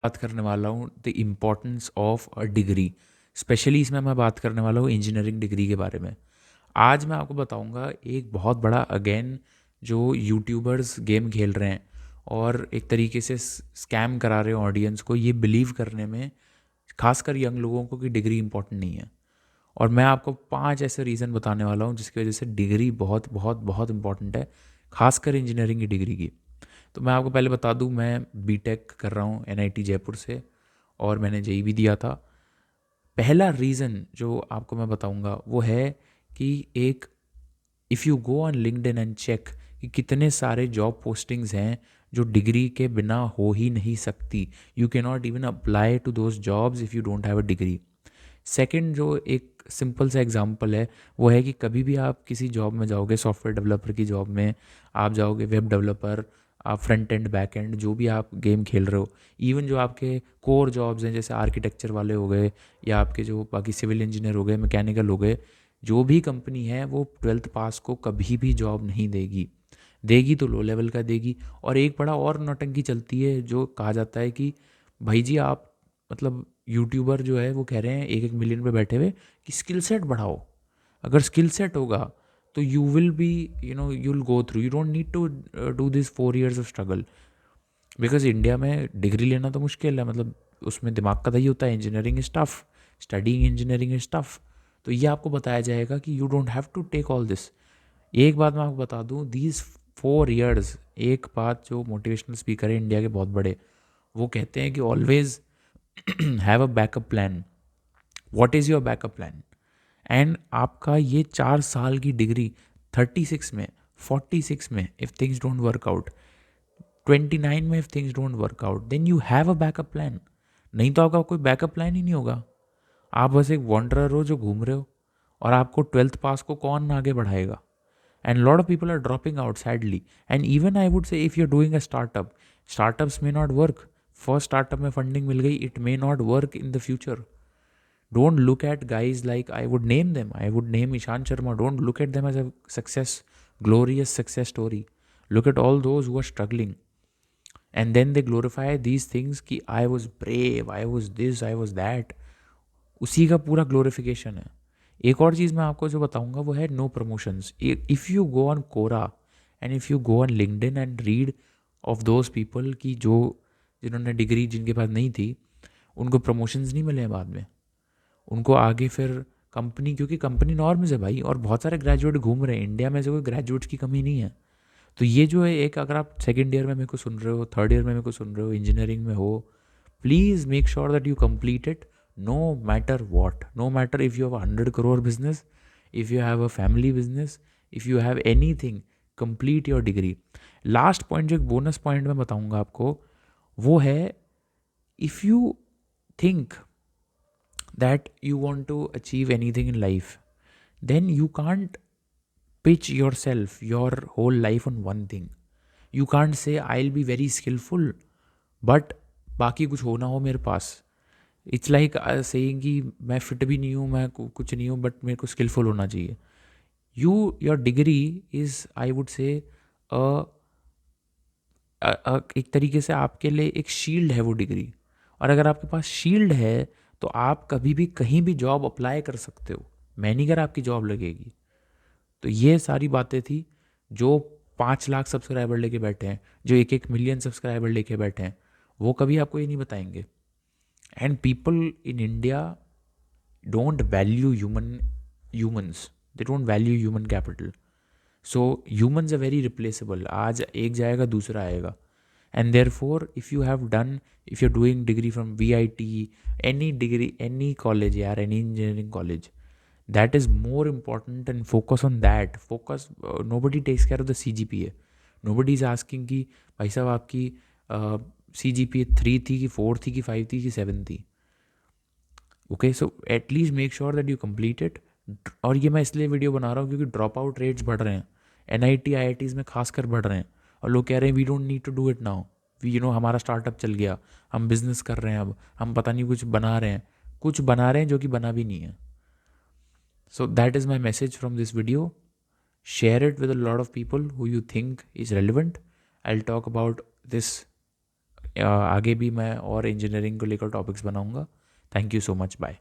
बात करने वाला हूँ the importance of a degree. Specially इसमें मैं बात करने वाला हूँ इंजीनियरिंग डिग्री के बारे में। आज मैं आपको बताऊँगा एक बहुत बड़ा अगेन जो यूट्यूबर्स गेम खेल रहे हैं और एक तरीके से स्कैम करा रहे हैं ऑडियंस को ये बिलीव करने में, खासकर यंग लोगों को, कि डिग्री इंपॉर्टेंट नहीं है। और मैं आपको 5 ऐसे रीज़न बताने वाला हूँ जिसकी वजह से डिग्री बहुत बहुत बहुत इंपॉर्टेंट है, खासकर इंजीनियरिंग की डिग्री की। तो मैं आपको पहले बता दूं, मैं बीटेक कर रहा हूँ एनआईटी जयपुर से और मैंने जेई भी दिया था। पहला रीज़न जो आपको मैं बताऊंगा वो है कि एक if you go on LinkedIn and check कि कितने सारे जॉब पोस्टिंग्स हैं जो डिग्री के बिना हो ही नहीं सकती। You can not even apply to those jobs if you don't have a degree. Second जो एक सिंपल सा एग्जांपल है वो है कि कभी भी आप किसी जॉब में जाओगे, सॉफ्टवेयर डेवलपर की जॉब में आप जाओगे, वेब डेवलपर, आप फ्रंट एंड बैक एंड जो भी आप गेम खेल रहे हो, इवन जो आपके कोर जॉब्स हैं जैसे आर्किटेक्चर वाले हो गए या आपके जो बाकी सिविल इंजीनियर हो गए, मैकेनिकल हो गए, जो भी कंपनी है वो 12th पास को कभी भी जॉब नहीं देगी। देगी तो लो लेवल का देगी। और एक बड़ा और नौटंकी चलती है जो कहा जाता है कि भाई जी आप, मतलब यूट्यूबर जो है वो कह रहे हैं 1-1 मिलियन पे बैठे हुए कि स्किल सेट बढ़ाओ। अगर स्किल सेट होगा तो you will be, you will go through, you don't need to do this 4 years of struggle. Because India में डिग्री लेना तो मुश्किल है, मतलब उसमें दिमाग का दही होता है। Engineering is tough, studying engineering is tough. तो ये आपको बताया जाएगा कि you don't have to take all this. एक बात मैं आपको बता दूं, दीज 4 years, एक बात जो मोटिवेशनल स्पीकर है इंडिया के बहुत बड़े, वो कहते हैं कि always have a backup plan. What is your backup plan? And आपका ये 4 साल की डिग्री 36 में, 46 में if things don't work out, 29 में if things don't work out, then you have a backup plan. नहीं तो आपका कोई बैकअप प्लान ही नहीं होगा। आप बस एक वॉन्डरर हो जो घूम रहे हो, और आपको 12th पास को कौन आगे बढ़ाएगा? And a lot of people are dropping out sadly. And even I would say if you're doing a startup, startups may not work. First startup में funding मिल गई, it may not work in the future. Don't look at guys like, I would name them, I would name Ishan Sharma. Don't look at them as a success, glorious success story. Look at all those who are struggling. And then they glorify these things कि I was brave, I was this, I was that. उसी का पूरा glorification है। एक और चीज़ मैं आपको जो बताऊंगा वो है no promotions. If you go on Quora and if you go on LinkedIn and read of those people की जो जिन्होंने डिग्री जिनके पास नहीं थी, उनको प्रमोशंस नहीं मिले हैं बाद में। उनको आगे फिर कंपनी, क्योंकि कंपनी नॉर्म्स है भाई, और बहुत सारे ग्रेजुएट घूम रहे हैं इंडिया में, से कोई ग्रेजुएट्स की कमी नहीं है। तो ये जो है एक, अगर आप सेकेंड ईयर में मेरे को सुन रहे हो, थर्ड ईयर में मेरे को सुन रहे हो, इंजीनियरिंग में हो, please make sure that you complete it, no matter what. No matter if you have a 100 crore business, if you have a family business, if you have anything, complete your degree. Last point जो एक bonus point मैं बताऊंगा आपको वो है, if you think that you want to achieve anything in life, then you can't pitch yourself your whole life on one thing. You can't say I'll be very skillful but बाकी कुछ होना हो मेरे पास। इट्स लाइक सेइंग कि मैं fit भी नहीं हूँ, मैं कुछ नहीं हूँ, बट मेरे को स्किलफुल होना चाहिए। You your degree is, I would say, एक तरीके से आपके लिए एक शील्ड है वो डिग्री। और अगर आपके पास शील्ड है तो आप कभी भी कहीं भी जॉब अप्लाई कर सकते हो। मैं नहीं कह रहा आपकी जॉब लगेगी। तो ये सारी बातें थी। जो 5 लाख सब्सक्राइबर लेके बैठे हैं, जो 1-1 मिलियन सब्सक्राइबर लेके बैठे हैं, वो कभी आपको ये नहीं बताएंगे। And people in India don't value humans, they don't value human capital. So humans are very replaceable, आज एक जाएगा दूसरा आएगा। And therefore if you have done, if you're doing degree from VIT, any degree, any college यार, any engineering college, that is more important, and focus on that. Focus, nobody takes care of the CGPA. Nobody is asking कि भाई साहब आपकी CGPA 3 थी कि 4 थी कि 5 थी कि 7 थी। Okay, so at least make sure that you complete it. और ये मैं इसलिए वीडियो बना रहा हूँ क्योंकि ड्रॉप आउट रेट्स बढ़ रहे हैं, NIT IITs में खासकर बढ़ रहे हैं। और लोग कह रहे हैं we don't need to do it now, we हमारा स्टार्टअप चल गया, हम बिजनेस कर रहे हैं, अब हम पता नहीं कुछ बना रहे हैं, कुछ बना रहे हैं जो कि बना भी नहीं है। So that is my message from this video. Share it with a lot of people who you think is relevant. I will talk about this आगे भी मैं और इंजीनियरिंग को लेकर टॉपिक्स बनाऊंगा। Thank you so much, bye.